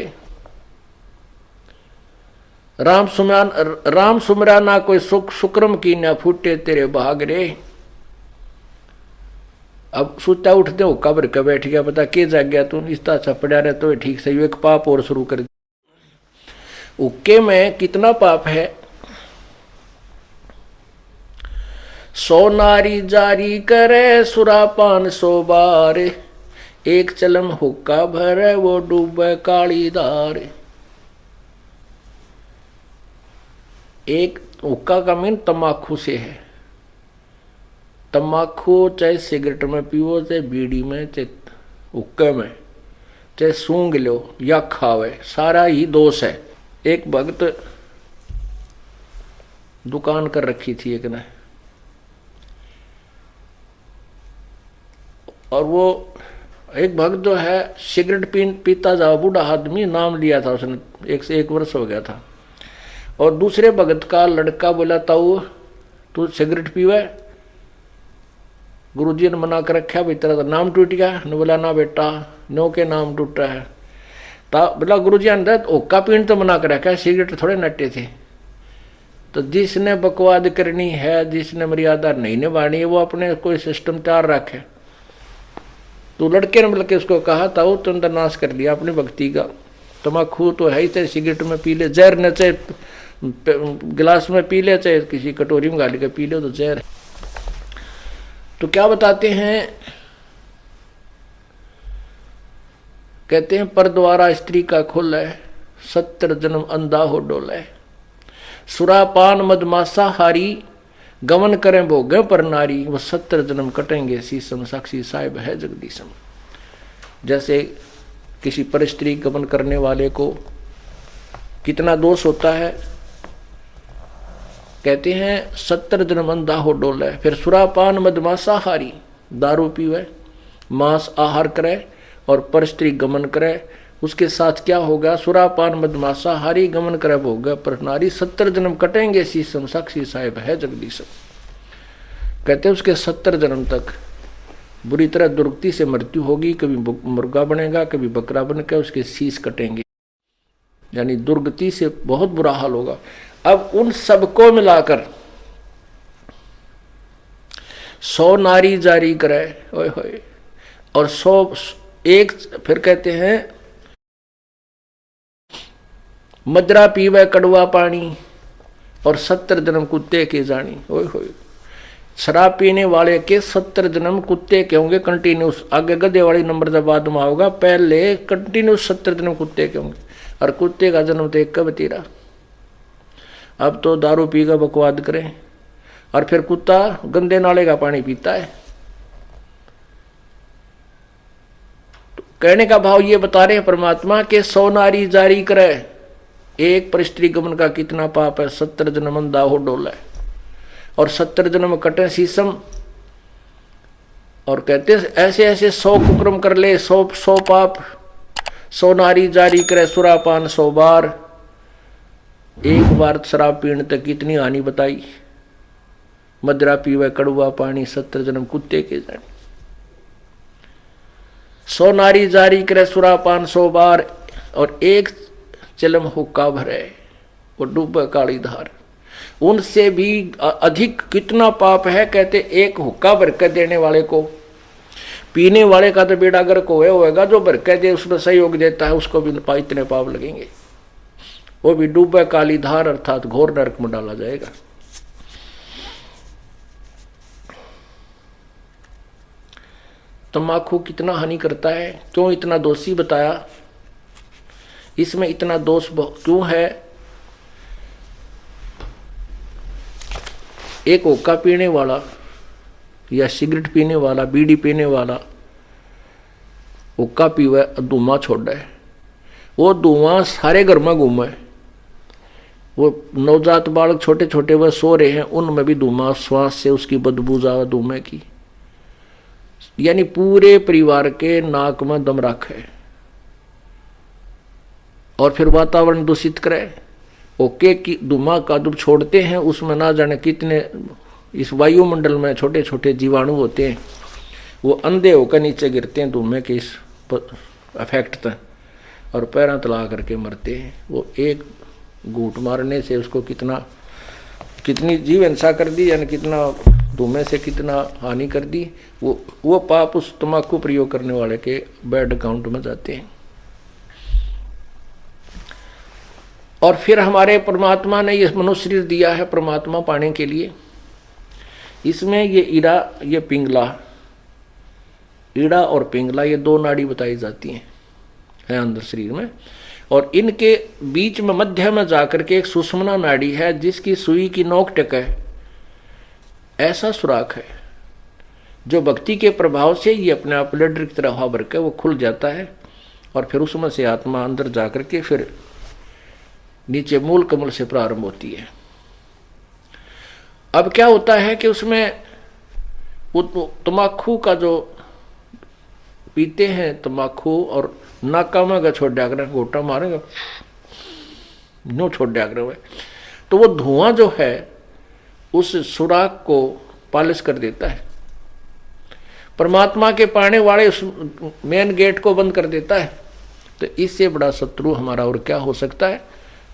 राम सुमरा ना कोई सुख शुक्रम की ना फूटे तेरे भाग रे। अब सुता उठते हो कब्र के बैठ गया, पता के जाग गया तू, इस तरह पड़ा रहे तो ठीक सही, एक पाप और शुरू कर दिया। उक्के में कितना पाप है। सो नारी जारी करे सुरापान 100 बार, एक चलम हुक्का भरे वो डूबे काली धार। एक हुक्का का मीन तम्बाकू से है। तम्बाकू चाहे सिगरेट में पीवो, चाहे बीड़ी में, चाहे हुक्के में, चाहे सूंघ लो या खावे, सारा ही दोष है। एक भक्त दुकान कर रखी थी एक ने, और वो एक भक्त जो है सिगरेट पीता जा, बूढ़ा आदमी, नाम लिया था उसने, 1 वर्ष हो गया था। और दूसरे भगत का लड़का बोला ताऊ तू सिगरेट पीवे, गुरुजी ने मना कर रखा भाई, तेरा तो नाम टूट गया। ने बोला ना बेटा, नो के नाम टूटा है। बोला गुरुजी ने ओका पीन तो मना कर रखा, सिगरेट थोड़े नटे थे। तो जिसने बकवाद करनी है, जिसने मर्यादा नहीं निभानी है, वो अपने कोई सिस्टम तैयार रखे। तो लड़के ने बल्कि उसको कहा ताऊ तुम तो नाश कर लिया अपनी भक्ति का, तम्बाकू तो है ही, चाहे सिगरेट में पी ले, जहर न चाहे गिलास में पी ले, चाहे किसी कटोरी में गाली के पी ले, तो जहर है। तो क्या बताते हैं, कहते हैं पर द्वारा स्त्री का खुल है, 70 जन्म अंधा हो डोल है। सुरापान मदमासा हारी, गमन करें भोगे पर नारी, वो 70 जन्म कटेंगे शीशम, साक्षी साहिब है जगदीशम। जैसे किसी पर स्त्री गमन करने वाले को कितना दोष होता है, कहते हैं 70 जन्म अंधा हो डोल है। फिर सुरापान मदमासा हारी, दारू पीवे, मांस आहार करे और पर स्त्री गमन करे, उसके साथ क्या होगा, सुरापान मदमासा हारी, गमन करे भोग पर नारी, 70 जन्म कटेंगे शीशम, साक्षी साहिब है जगदीशम। कहते हैं उसके 70 जन्म तक बुरी तरह दुर्गति से मृत्यु होगी, कभी मुर्गा बनेगा, कभी बकरा बनकर उसके शीश कटेंगे, यानी दुर्गति से बहुत बुरा हाल होगा। अब उन सबको मिलाकर 100 नारी जारी करे, ओए होए, और 100 एक, फिर कहते हैं मदरा पीवे कड़वा पानी और 70 जन्म कुत्ते के जानी, ओए होए। शराब पीने वाले के 70 जन्म कुत्ते के होंगे कंटिन्यूस, आगे गधे वाली नंबर जब बाद में होगा, पहले कंटिन्यूस 70 जन्म कुत्ते के होंगे। और कुत्ते का जन्म तो एक कब तेरा। अब तो दारू पी का बकवाद करें, और फिर कुत्ता गंदे नाले का पानी पीता है। तो कहने का भाव ये बता रहे हैं परमात्मा के 100 नारी जारी करे, एक पर स्त्री गमन का कितना पाप है, 70 जन्म अंधा हो डोला है, और 70 जन्म कटे शीशम। और कहते ऐसे ऐसे 100 कुक्रम कर ले, 100 पाप, 100 नारी जारी करे सुरापान 100 बार। एक बार शराब पीने तक कितनी हानि बताई, मदरा पीवे कड़वा पानी, 70 जन्म कुत्ते के जाने। 100 नारी जारी करे सुरापान 100 बार, और एक चलम हुक्का भरे, वो डूबे काली धार। उनसे भी अधिक कितना पाप है, कहते एक हुक्का भर के देने वाले को, पीने वाले का तो बेड़ा गर्क होएगा, जो भर के दे उसमें सहयोग देता है उसको भी इतने पाप लगेंगे, वो भी डूबे काली धार अर्थात घोर नरक में डाला जाएगा। तम्बाकू कितना हानि करता है, क्यों इतना दोषी बताया, इसमें इतना दोष क्यों है। एक हुक्का पीने वाला या सिगरेट पीने वाला, बीड़ी पीने वाला हुक्का पीवे, धुआं छोड़े, वो धुआं सारे घर में घूमे, वो नवजात बालक छोटे छोटे वह सो रहे हैं, उनमें भी धुआं, श्वास से उसकी बदबू जावा धुएं की, यानी पूरे परिवार के नाक में दम रखे और फिर वातावरण दूषित करे। ओके की धुआं का जब छोड़ते हैं उसमें ना जाने कितने इस वायुमंडल में छोटे छोटे जीवाणु होते हैं, वो अंधे होकर नीचे गिरते हैं धुएं के इस इफेक्ट तक, और पैरों तला करके मरते हैं। वो एक घूंट मारने से उसको कितनी जीव हिंसा कर दी, यानी कितना धुएं से कितना हानि कर दी, वो पाप उस तम्बाकू प्रयोग करने वाले के बैड अकाउंट में जाते हैं। और फिर हमारे परमात्मा ने ये मनुष्य शरीर दिया है परमात्मा पाने के लिए। इसमें ये ईड़ा, ये पिंगला, ईड़ा और पिंगला ये 2 नाड़ी बताई जाती हैं अंदर शरीर में, और इनके बीच में मध्य में जाकर के एक सुषुम्ना नाड़ी है जिसकी सुई की नोक टेक है, ऐसा सुराख है जो भक्ति के प्रभाव से ये अपने आप ब्लड की तरह हवा भर के वो खुल जाता है, और फिर उसमें से आत्मा अंदर जाकर के फिर नीचे मूल कमल से प्रारंभ होती है। अब क्या होता है कि उसमें वो तम्बाकू का जो पीते हैं तम्बाकू और नाका में छोड़ दिया करें, गोटा मारेंगे नो छोड़ दिया करें, तो वो धुआं जो है उस सुराग को पालिश कर देता है, परमात्मा के पाने वाले उस मेन गेट को बंद कर देता है। तो इससे बड़ा शत्रु हमारा और क्या हो सकता है।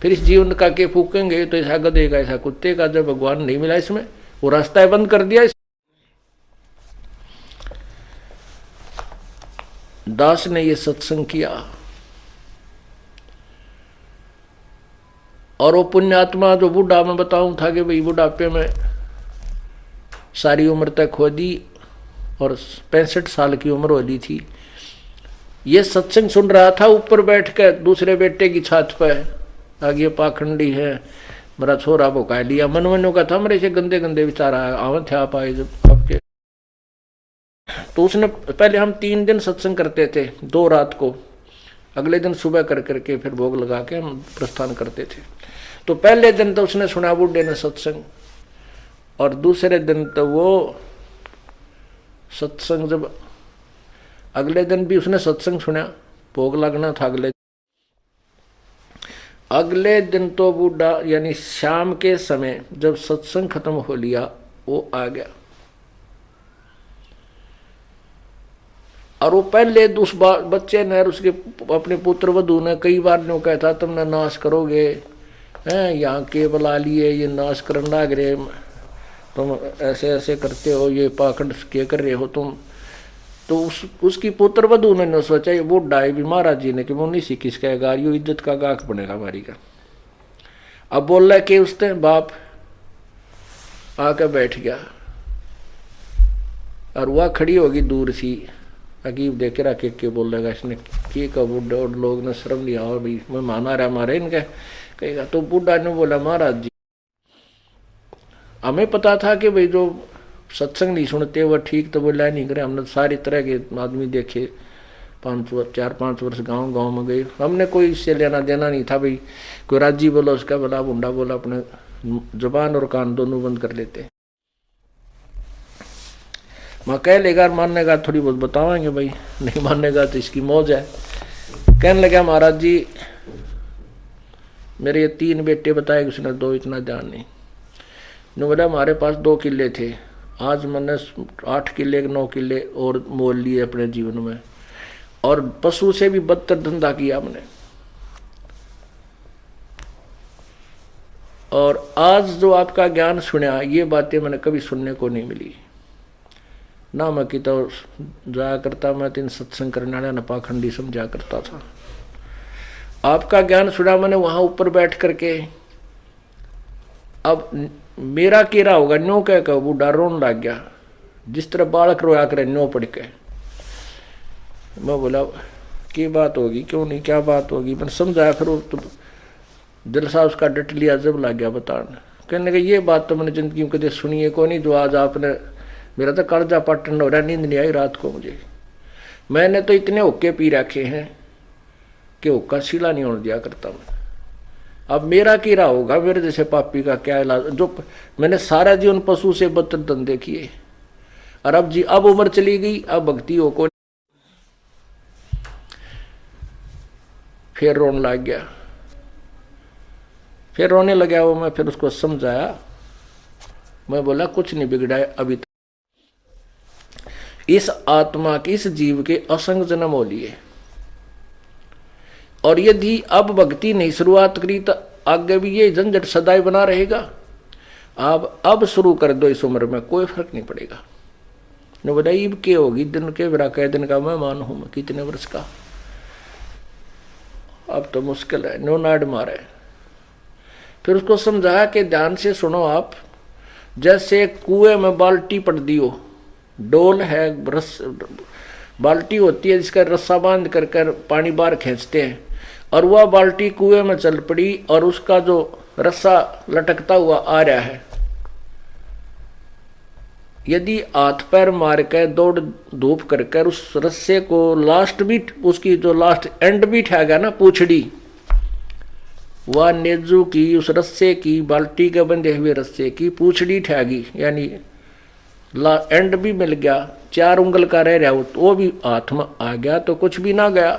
फिर इस जीवन का के फूकेंगे तो ऐसा गधे का ऐसा कुत्ते का, जब भगवान नहीं मिला इसमें, वो रास्ता बंद कर दिया। दास ने ये सत्संग किया और वो पुण्यात्मा जो बूढ़ा मैं बताऊं था कि भाई बुढ़ापे में सारी उम्र तक खो दी और 65 साल की उम्र हो ली थी, ये सत्संग सुन रहा था ऊपर बैठ कर दूसरे बेटे की छत पर, आगे पाखंडी है मेरा छोरा भुका लिया, मन मनो का था मेरे से गंदे गंदे विचार आवे थे आप आए जब आपके। तो उसने पहले हम 3 दिन सत्संग करते थे, 2 रात को, अगले दिन सुबह कर करके फिर भोग लगा के हम प्रस्थान करते थे। तो पहले दिन तो उसने सुना बूढ़े ने सत्संग, और दूसरे दिन तो वो सत्संग जब अगले दिन भी उसने सत्संग सुना, भोग लगना था अगले दिन तो बूढ़ा यानी शाम के समय जब सत्संग खत्म हो लिया वो आ गया, और वो पहले उस बच्चे ने उसके अपने पुत्र वधू ने कई बार न्यों कहता तुमने नाश करोगे हैं, यहाँ के बुला लिए ये नाश करने लग रहे, तुम ऐसे ऐसे करते हो, ये पाखंड के कर रहे हो तुम। तो उसकी पुत्र वधू ने सोचा ये वो डाय भी महाराज जी ने कि वो नहीं सी किस कहेगा, यो इज्जत का गाक बनेगा हमारी का। अब बोल रहा कि उसने बाप आके बैठ गया और वह खड़ी होगी दूर सी, अकीब देखे रखे के बोल रहेगा इसने कि का बुढ़ा और लोग ने शर्म लिया और भाई मैं माना रहा मारे इनके कहेगा। तो बुढ़ा ने बोला महाराज जी हमें पता था कि भाई जो सत्संग नहीं सुनते वह ठीक तो बोला नहीं करे, हमने सारी तरह के आदमी देखे, 4-5 वर्ष गांव गांव में गए, हमने कोई इससे लेना देना नहीं था। भाई कोई राजी बोला उसका बोला, बुंडा बोला, अपने जुबान और कान दोनों बंद कर लेते। मैं कह लेगा माननेगा थोड़ी बहुत बतावाएंगे, भाई नहीं माननेगा तो इसकी मौज है। कहने लगा महाराज जी मेरे ये 3 बेटे बताए, उसने 2 इतना ध्यान नहीं। बोला हमारे पास 2 किले थे, आज मैंने 8 किले 9 किले और मोल लिए अपने जीवन में, और पशु से भी बदतर धंधा किया हमने। और आज जो आपका ज्ञान सुना ये बातें मैंने कभी सुनने को नहीं मिली ना। मैं कि तो जाया करता, मैं 3 सत्संग करने वाला न पाखंडी समझा करता था। आपका ज्ञान सुना मैंने वहां ऊपर बैठ करके। अब मेरा केरा होगा न्यो कह कर बूढ़ा रोन लग गया, जिस तरह बालक रोया करे न्यो पड़ के। मैं बोला क्या बात होगी, क्यों नहीं क्या बात होगी, मैंने समझाया। फिर वो तो दिल सा उसका डट लिया, जब लग गया बताने। कहने लगा ये बात तो मैंने जिंदगी में कभी सुनी है को नहीं, जो आज आपने, मेरा तो कर्जा पटन हो रहा, नींद नहीं आई रात को मुझे। मैंने तो इतने हुक्के पी रखे हैं कि हुक्का सीला नहीं होने दिया करता मैं। अब मेरा कीड़ा होगा, मेरे जैसे पापी का क्या इलाज, जो मैंने सारा जीवन पशु से बदतर धंधे किए, और अब जी अब उम्र चली गई, अब भक्ति हो को। फिर रोने लग गया, फिर रोने लगा वो। मैं फिर उसको समझाया, मैं बोला कुछ नहीं बिगड़ा है अभी तक, इस आत्मा के इस जीव के असंग जन्म हो लिए, और यदि अब भक्ति नहीं शुरुआत करी तो आगे भी ये झंझट सदाई बना रहेगा। आप अब शुरू कर दो इस उम्र में, कोई फर्क नहीं पड़ेगा। ने बोला ईब के होगी दिन के बिरा कह दिन का मैं मान हूं, मैं कितने वर्ष का, अब तो मुश्किल है, नो नाड मारे। फिर उसको समझाया कि ध्यान से सुनो आप, जैसे कुएं में बाल्टी पड़ दी हो, डोल है, बाल्टी होती है जिसका रस्सा बांध कर पानी बाहर खींचते हैं, और वह बाल्टी कुएं में चल पड़ी और उसका जो रस्सा लटकता हुआ आ रहा है। यदि हाथ पैर मार कर दौड़ धूप कर उस रस्से को लास्ट बीट, उसकी जो लास्ट एंड बीट है गया ना पूछड़ी, वह नेजू की उस रस्से की, बाल्टी के बंधे हुए रस्से की पूछड़ी ठहगी, यानी एंड भी मिल गया, 4 उंगल का रह रहा वो भी हाथ में आ गया तो कुछ भी ना गया,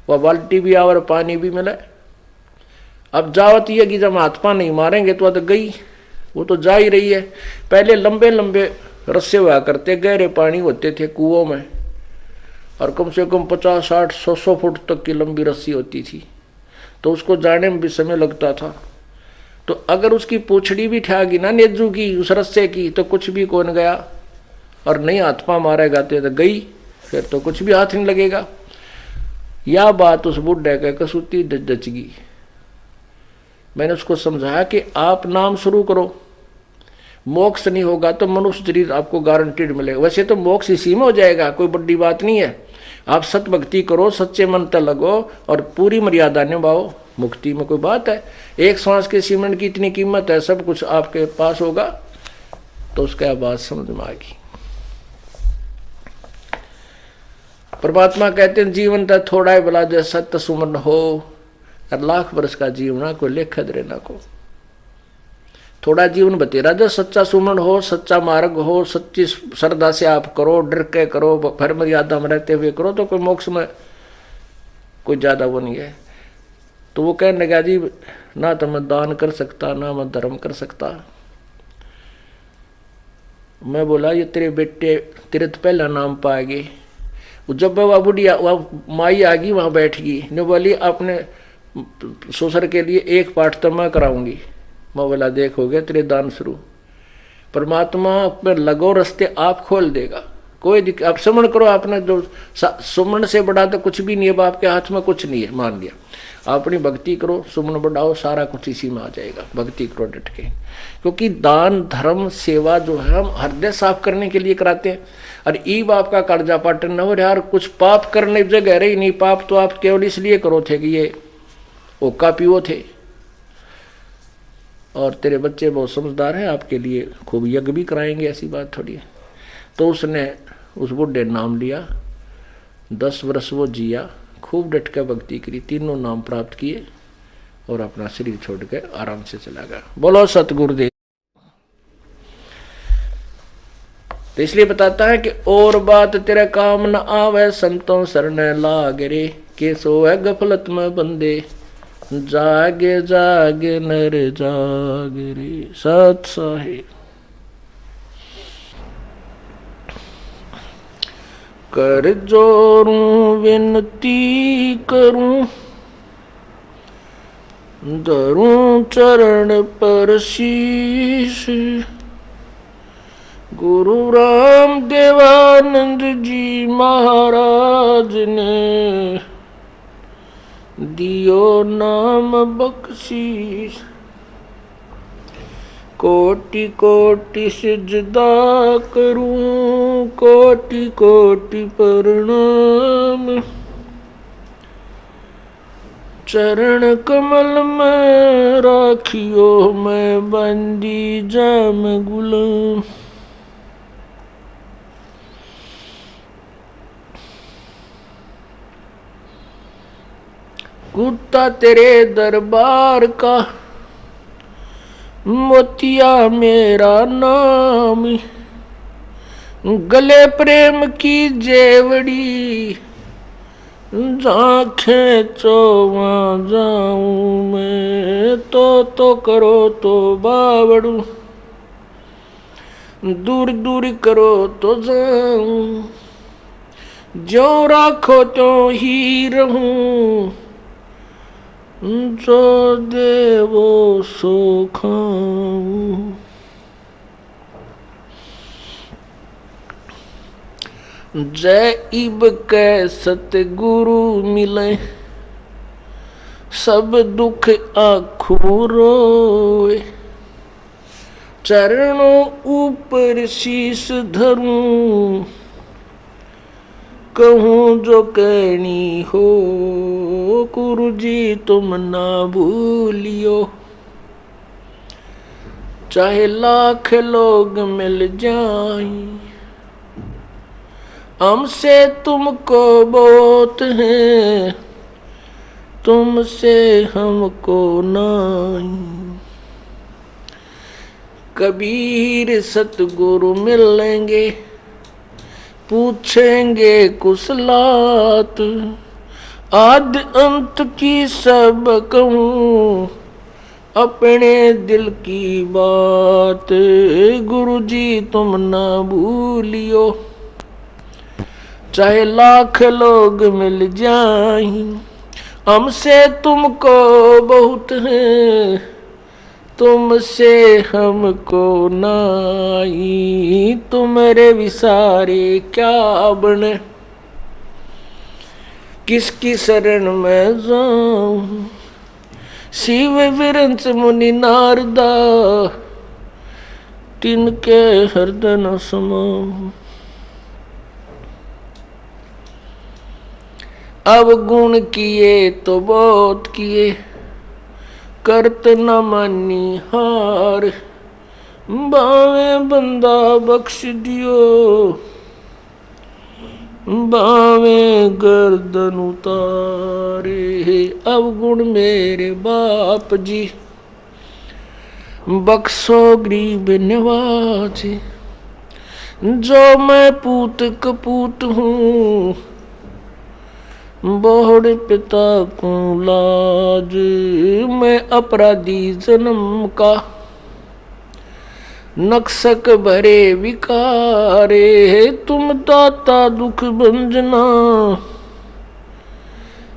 वह बाल्टी भी और पानी भी मिले। अब जावत ये कि जब हाथ पा नहीं मारेंगे तो गई, वो तो जा ही रही है। पहले लंबे लंबे रस्से हुआ करते, गहरे पानी होते थे कुओं में, और कम से कम 50, 60, 100 फुट तक की लंबी रस्सी होती थी, तो उसको जाने में भी समय लगता था। तो अगर उसकी पूछड़ी भी ठगी ना नेजू की उस रस्से की तो कुछ भी कौन गया, और नहीं हाथ पा मारेगा तो गई, फिर तो कुछ भी हाथ नहीं लगेगा। यह बात उस बुढ़े के कसूती जच गई। मैंने उसको समझाया कि आप नाम शुरू करो, मोक्ष नहीं होगा तो मनुष्य शरीर आपको गारंटीड मिलेगा। वैसे तो मोक्ष इसी में हो जाएगा, कोई बड़ी बात नहीं है। आप सत भक्ति करो, सच्चे मन तक लगो और पूरी मर्यादा निभाओ, मुक्ति में कोई बात है। एक श्वास के सीमेंट की इतनी कीमत है, सब कुछ आपके पास होगा। तो उसका बात समझ में आ गई। परमात्मा कहते हैं जीवन तो थोड़ा ही भला जैसा सत्य सुमन हो, और लाख वर्ष का जीवन को लेख दरे ना को। थोड़ा जीवन बतेरा जो सच्चा सुमन हो, सच्चा मार्ग हो, सच्ची श्रद्धा से आप करो, डर के करो, फिर मर्यादा में रहते हुए करो, तो कोई मोक्ष में कोई ज्यादा वो नहीं है। तो वो कहने लगा जी ना तो मैं दान कर सकता, ना मैं धर्म कर सकता। मैं बोला ये तेरे बेटे तेरे तो पहला नाम पाएगी। जब वह बुढ़िया वह माई आ गई वहां बैठ गई, ने बोली अपने ससुर के लिए एक पाठ तो मैं कराऊंगी। मैं बोला देखोगे तेरे दान शुरू। परमात्मा में लगो रस्ते आप खोल देगा, कोई दिक्कत। आप सुमन करो, आपने जो सुमन से बड़ा तो कुछ भी नहीं है, आपके हाथ में कुछ नहीं है, मान लिया। अपनी भक्ति करो, सुमन बढ़ाओ, सारा कुछ इसी में आ जाएगा। भक्ति करो डट के, क्योंकि दान धर्म सेवा जो है हम हृदय साफ करने के लिए कराते हैं। और ई बाप का कर्जा पाटन न हो रहा, यार कुछ पाप करने की जगह रही नहीं। पाप तो आप केवल इसलिए करो थे कि ये ओका पियो थे, और तेरे बच्चे बहुत समझदार हैं, आपके लिए खूब यज्ञ भी कराएंगे, ऐसी बात थोड़ी है। तो उसने उस बुढ़े नाम लिया, 10 वर्ष वो जिया, खूब डट कर भक्ति करी, 3 नाम प्राप्त किए और अपना शरीर छोड़ के आराम से चला गया। बोलो सतगुरुदेव। तो इसलिए बताता है कि और बात तेरे काम न आवे, संतों शरण लाग रे, के सोए गफलत में बंदे, जागे जागे नर जाग रे। सत साहिब कर जोरूं विनती करूं, धरूं चरण पर शीश, गुरु राम देवानंद जी महाराज ने दियो नाम बख्शीश। कोटि कोटि सिजदा करूं, कोटि कोटि प्रणाम, चरण कमल में राखियो मैं बंदी जाम गुलाम। कुत्ता तेरे दरबार का, मोतिया मेरा नाम, गले प्रेम की जेवड़ी, आँखें चोवा जाऊं मैं, तो करो तो बावड़ू, दूर दूर करो तो जाऊं, जो राखो तो ही रहूं, जो देवो सो खाऊं। जय इब के सतगुरु मिले, सब दुख आँखों रोए, चरणों ऊपर शीश धरूं, कहूँ जो कहनी हो, गुरु जी तुम ना भूलियो, चाहे लाख लोग मिल जाएं, हमसे तुमको बहुत है, तुमसे हमको नहीं। कबीर सतगुरु मिलेंगे, पूछेंगे कुशलात, आद अंत की सब कहूँ, अपने दिल की बात। गुरु जी तुम ना भूलियो, चाहे लाख लोग मिल जाएं, हमसे तुमको बहुत है, तुमसे हमको नाई। तुम्हारे विसारे क्या बने, किसकी शरण में जाऊं, शिव विरंच मुनि नारदा, तिनके हृदय न समाऊं। अब गुण किए तो बहुत किए, करत न मानी हार, बावे बंदा बख्श दियो, बावे गर्दन उतारे। अब गुण मेरे बाप जी, बख्शो गरीब नवाजे, जो मैं पूत कपूत हूँ, बोहड़ पिता को लाज। मैं अपराधी जन्म का, नक्सक भरे विकारे, तुम दाता दुख भंजना,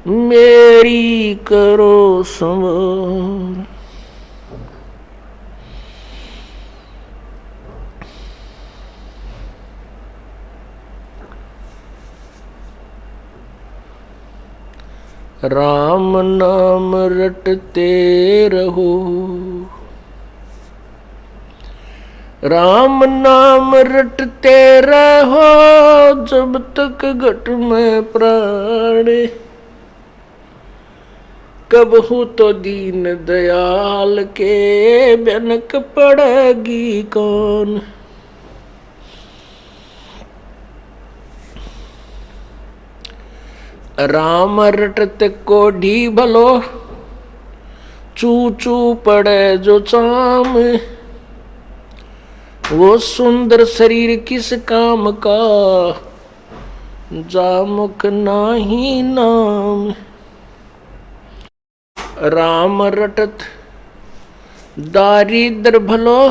मेरी करो संवार। राम नाम रटते रहो, राम नाम रटते रहो, जब तक घट में प्राण। कबहू तो दीन दयाल के भनक पड़ेगी कौन। राम रटत कोढ़ी भलो, चू चू पड़े जो चाम। वो सुंदर शरीर किस काम का, जामुख नाही नाम। राम रटत दारिद्र भलो,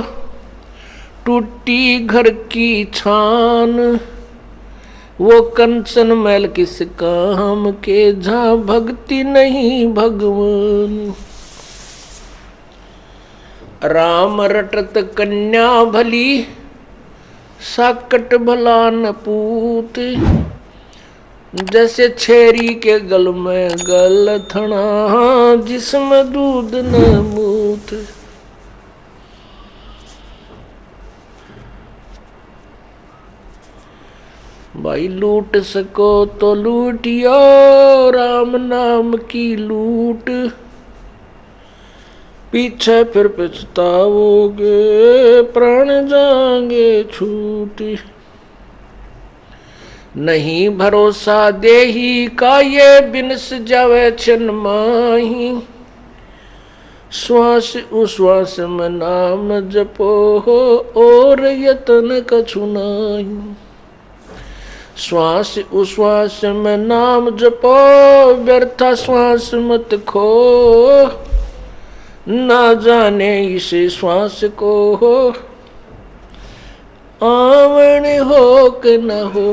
टूटी घर की छान। वो कंचन मैल किस काम के, जहाँ भक्ति नहीं भगवान। राम रटत कन्या भली, साकट भला न पूत। जैसे छेरी के गल में गल थना, जिसमें दूध न मूत। भाई लूट सको तो लूटियो, राम नाम की लूट। पीछे फिर पछताओगे, प्राण जाएंगे छूट। नहीं भरोसा देही का, ये बिनस जावे छन माही। श्वास उश्वास में नाम जपो हो, और यतन कछु नाही। श्वास उश्वास में नाम जपो, व्यर्था श्वास मत खो। ना जाने इसे श्वास को हो, आवन हो कि न हो।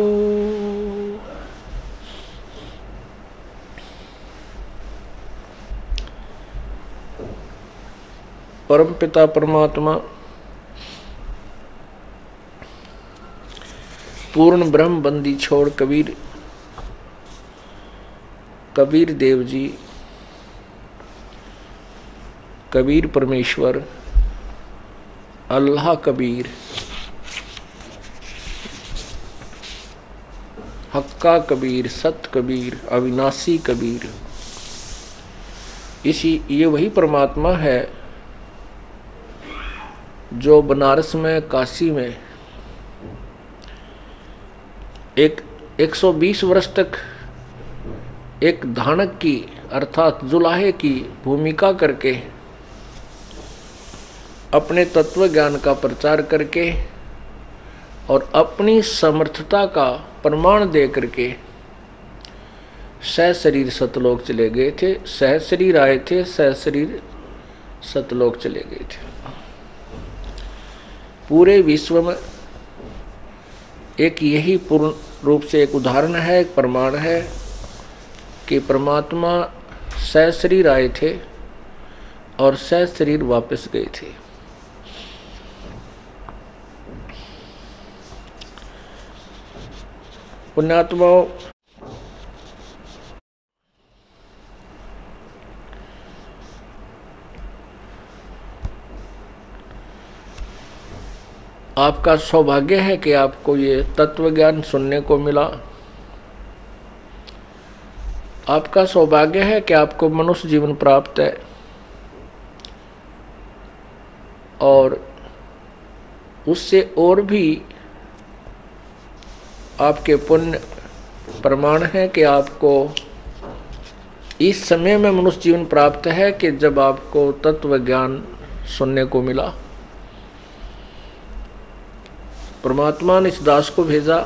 परम पिता परमात्मा पूर्ण ब्रह्म बंदी छोड़ कबीर देव जी, कबीर परमेश्वर, अल्लाह कबीर, हक्का कबीर, सत कबीर, अविनाशी कबीर। ये वही परमात्मा है जो बनारस में, काशी में 120 वर्ष तक एक धानक की अर्थात जुलाहे की भूमिका करके अपने तत्व ज्ञान का प्रचार करके और अपनी समर्थता का प्रमाण दे करके सहशरीर सतलोक चले गए थे। सहशरीर आए थे, सहशरीर सतलोक चले गए थे। पूरे विश्व में एक यही पूर्ण रूप से एक उदाहरण है, एक प्रमाण है कि परमात्मा सहशरीर आए थे और सहशरीर वापस गए थे। पुण्यात्माओं, आपका सौभाग्य है कि आपको ये तत्व ज्ञान सुनने को मिला। आपका सौभाग्य है कि आपको मनुष्य जीवन प्राप्त है और उससे और भी आपके पुण्य प्रमाण है कि आपको इस समय में मनुष्य जीवन प्राप्त है कि जब आपको तत्व ज्ञान सुनने को मिला। परमात्मा ने इस दास को भेजा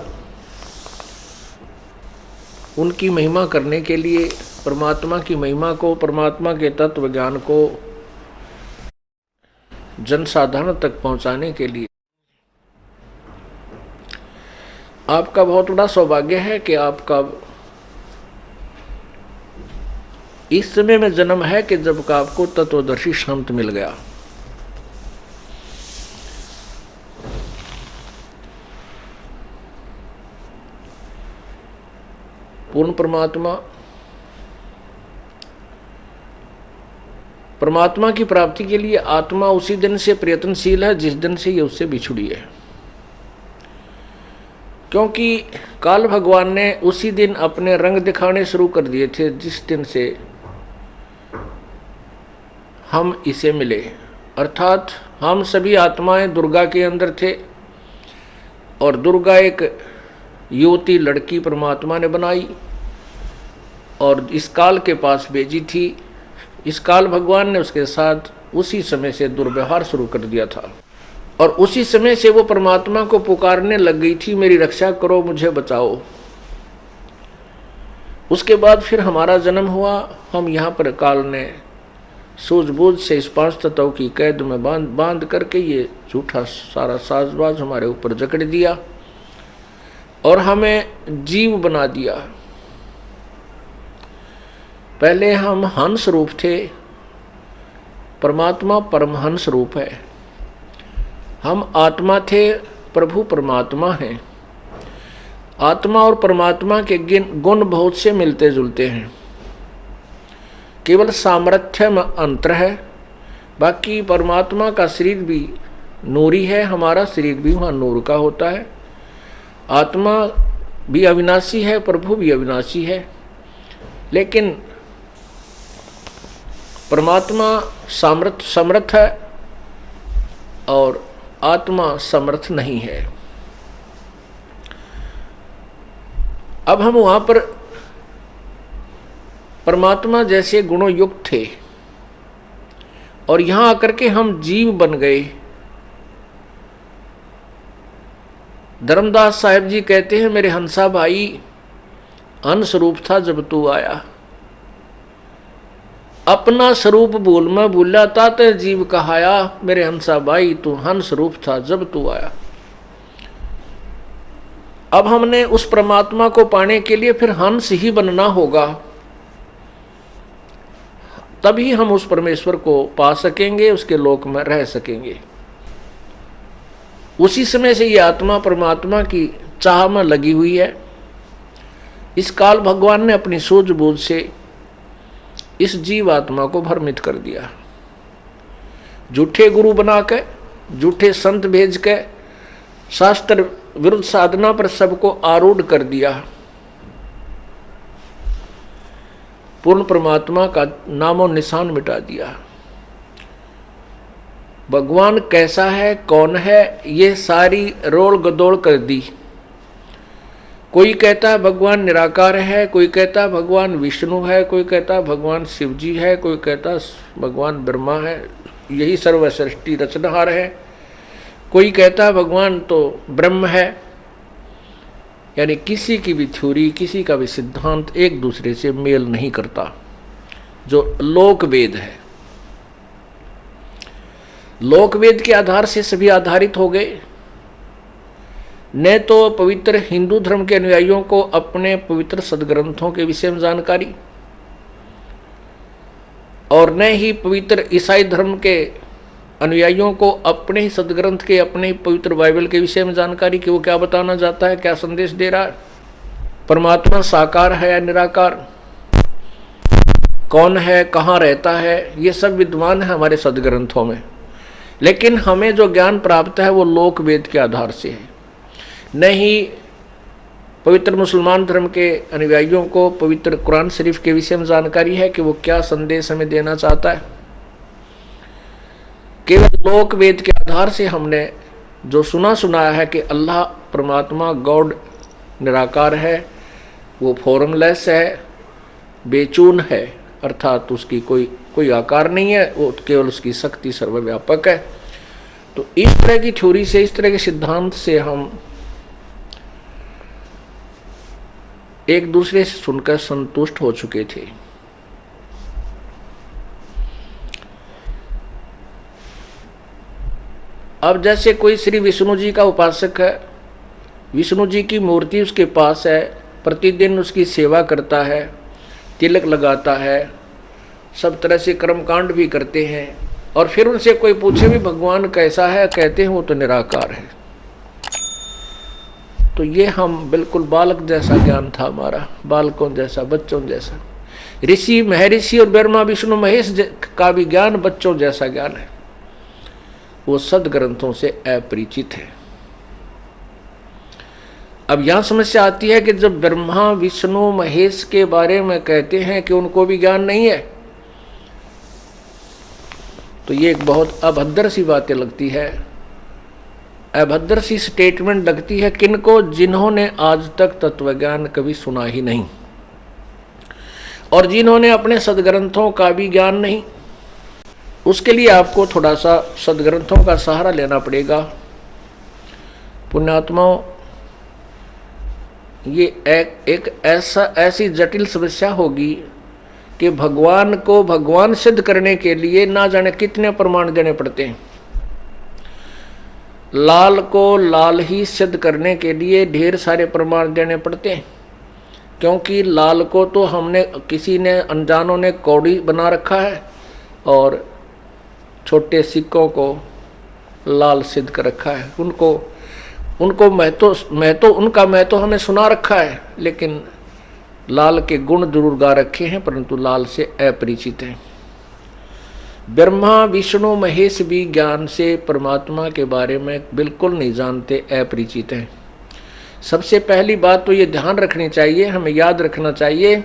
उनकी महिमा करने के लिए, परमात्मा की महिमा को, परमात्मा के तत्व ज्ञान को जनसाधारण तक पहुंचाने के लिए। आपका बहुत बड़ा सौभाग्य है कि आपका इस समय में जन्म है कि जब का आपको तत्वदर्शी संत मिल गया। पूर्ण परमात्मा की प्राप्ति के लिए आत्मा उसी दिन से प्रयत्नशील है जिस दिन से ये उससे बिछुड़ी है, क्योंकि काल भगवान ने उसी दिन अपने रंग दिखाने शुरू कर दिए थे जिस दिन से हम इसे मिले। अर्थात हम सभी आत्माएं दुर्गा के अंदर थे और दुर्गा एक युवती लड़की परमात्मा ने बनाई और इस काल के पास भेजी थी। इस काल भगवान ने उसके साथ उसी समय से दुर्व्यवहार शुरू कर दिया था और उसी समय से वो परमात्मा को पुकारने लग गई थी, मेरी रक्षा करो, मुझे बचाओ। उसके बाद फिर हमारा जन्म हुआ। हम यहाँ पर काल ने सूझबूझ से इस 5 तत्वों की कैद में बांध करके ये झूठा सारा साजबाज हमारे ऊपर जकड़ दिया और हमें जीव बना दिया। पहले हम हंस रूप थे, परमात्मा परमहंस रूप है। हम आत्मा थे, प्रभु परमात्मा हैं। आत्मा और परमात्मा के गुण बहुत से मिलते जुलते हैं, केवल सामर्थ्य में अंतर है। बाकी परमात्मा का शरीर भी नूरी है, हमारा शरीर भी वहाँ नूर का होता है। आत्मा भी अविनाशी है, प्रभु भी अविनाशी है, लेकिन परमात्मा समर्थ है और आत्मा समर्थ नहीं है। अब हम वहाँ पर परमात्मा जैसे गुणों युक्त थे और यहाँ आकर के हम जीव बन गए। धर्मदास साहिब जी कहते हैं, मेरे हंसा भाई हंस रूप था जब तू आया, अपना स्वरूप भूल में भूला ताते जीव कहाया। मेरे हंसा भाई तू हंस रूप था जब तू आया। अब हमने उस परमात्मा को पाने के लिए फिर हंस ही बनना होगा, तभी हम उस परमेश्वर को पा सकेंगे, उसके लोक में रह सकेंगे। उसी समय से ये आत्मा परमात्मा की चाह में लगी हुई है। इस काल भगवान ने अपनी सूझबूझ से इस जीव आत्मा को भ्रमित कर दिया। झूठे गुरु बना के, झूठे संत भेज के शास्त्र विरुद्ध साधना पर सबको आरूढ़ कर दिया। पूर्ण परमात्मा का नामो निशान मिटा दिया। भगवान कैसा है, कौन है, ये सारी रोल गदोड़ कर दी। कोई कहता है भगवान निराकार है, कोई कहता है भगवान विष्णु है, कोई कहता है भगवान शिव जी है, कोई कहता है भगवान ब्रह्मा है। यही सर्वसृष्टि रचनहार है। कोई कहता है भगवान तो ब्रह्म है, यानी किसी की भी थ्योरी, किसी का भी सिद्धांत एक दूसरे से मेल नहीं करता। जो लोकवेद है, लोकवेद के आधार से सभी आधारित हो गए। न तो पवित्र हिंदू धर्म के अनुयायियों को अपने पवित्र सदग्रंथों के विषय में जानकारी, और न ही पवित्र ईसाई धर्म के अनुयायियों को अपने ही सदग्रंथ के, अपने ही पवित्र बाइबल के विषय में जानकारी कि वो क्या बताना चाहता है, क्या संदेश दे रहा है। परमात्मा साकार है या निराकार, कौन है, कहाँ रहता है, ये सब विद्वान है हमारे सदग्रंथों में। लेकिन हमें जो ज्ञान प्राप्त है वो लोक वेद के आधार से है। नहीं पवित्र मुसलमान धर्म के अनुयायियों को पवित्र कुरान शरीफ के विषय में जानकारी है कि वो क्या संदेश हमें देना चाहता है। केवल लोक वेद के आधार से हमने जो सुनाया है कि अल्लाह परमात्मा गॉड निराकार है, वो फॉर्मलेस है, बेचून है, अर्थात उसकी कोई आकार नहीं है, वो केवल उसकी शक्ति सर्वव्यापक है। तो इस तरह की थ्योरी से, इस तरह के सिद्धांत से हम एक दूसरे से सुनकर संतुष्ट हो चुके थे। अब जैसे कोई श्री विष्णु जी का उपासक है, विष्णु जी की मूर्ति उसके पास है, प्रतिदिन उसकी सेवा करता है, तिलक लगाता है, सब तरह से कर्मकांड भी करते हैं, और फिर उनसे कोई पूछे भी भगवान कैसा है, कहते हैं वो तो निराकार है। तो ये हम बिल्कुल बालक जैसा ज्ञान था हमारा, बालकों जैसा, बच्चों जैसा। ऋषि महर्षि और ब्रह्मा विष्णु महेश का भी ज्ञान बच्चों जैसा ज्ञान है, वो सदग्रंथों से अपरिचित है। अब यहां समस्या आती है कि जब ब्रह्मा विष्णु महेश के बारे में कहते हैं कि उनको भी ज्ञान नहीं है, तो ये एक बहुत अभद्र सी बातें लगती है, अभद्र सी स्टेटमेंट लगती है किनको, जिन्होंने आज तक तत्वज्ञान कभी सुना ही नहीं और जिन्होंने अपने सदग्रंथों का भी ज्ञान नहीं। उसके लिए आपको थोड़ा सा सदग्रंथों का सहारा लेना पड़ेगा। पुण्यात्माओं, ये एक ऐसी जटिल समस्या होगी कि भगवान को भगवान सिद्ध करने के लिए ना जाने कितने प्रमाण देने पड़ते हैं। लाल को लाल ही सिद्ध करने के लिए ढेर सारे प्रमाण देने पड़ते हैं, क्योंकि लाल को तो हमने, किसी ने, अनजानों ने कौड़ी बना रखा है और छोटे सिक्कों को लाल सिद्ध कर रखा है। उनको महत्व हमें सुना रखा है, लेकिन लाल के गुण जरूर गा रखे हैं, परंतु लाल से अपरिचित हैं। ब्रह्मा विष्णु महेश भी ज्ञान से परमात्मा के बारे में बिल्कुल नहीं जानते, अपरिचित हैं। सबसे पहली बात तो ये ध्यान रखनी चाहिए, हमें याद रखना चाहिए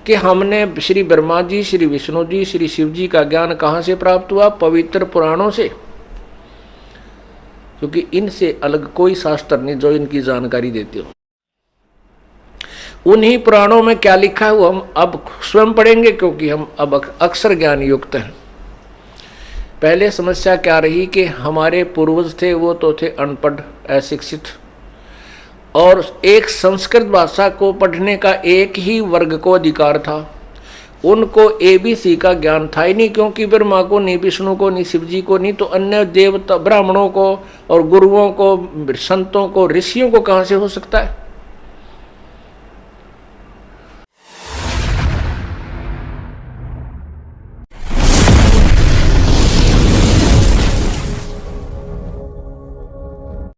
कि हमने श्री ब्रह्मा जी, श्री विष्णु जी, श्री शिव जी का ज्ञान कहाँ से प्राप्त हुआ? पवित्र पुराणों से, क्योंकि इनसे अलग कोई शास्त्र नहीं जो इनकी जानकारी देते हो। उन्हीं पुराणों में क्या लिखा है वो हम अब स्वयं पढ़ेंगे, क्योंकि हम अब अक्षर ज्ञान युक्त हैं। पहले समस्या क्या रही कि हमारे पूर्वज थे वो तो थे अनपढ़, अशिक्षित, और एक संस्कृत भाषा को पढ़ने का एक ही वर्ग को अधिकार था। उनको ABC का ज्ञान था ही नहीं, क्योंकि ब्रह्मा को नहीं, विष्णु को नहीं, शिव जी को नहीं, तो अन्य देवता ब्राह्मणों को और गुरुओं को, संतों को, ऋषियों को कहाँ से हो सकता है?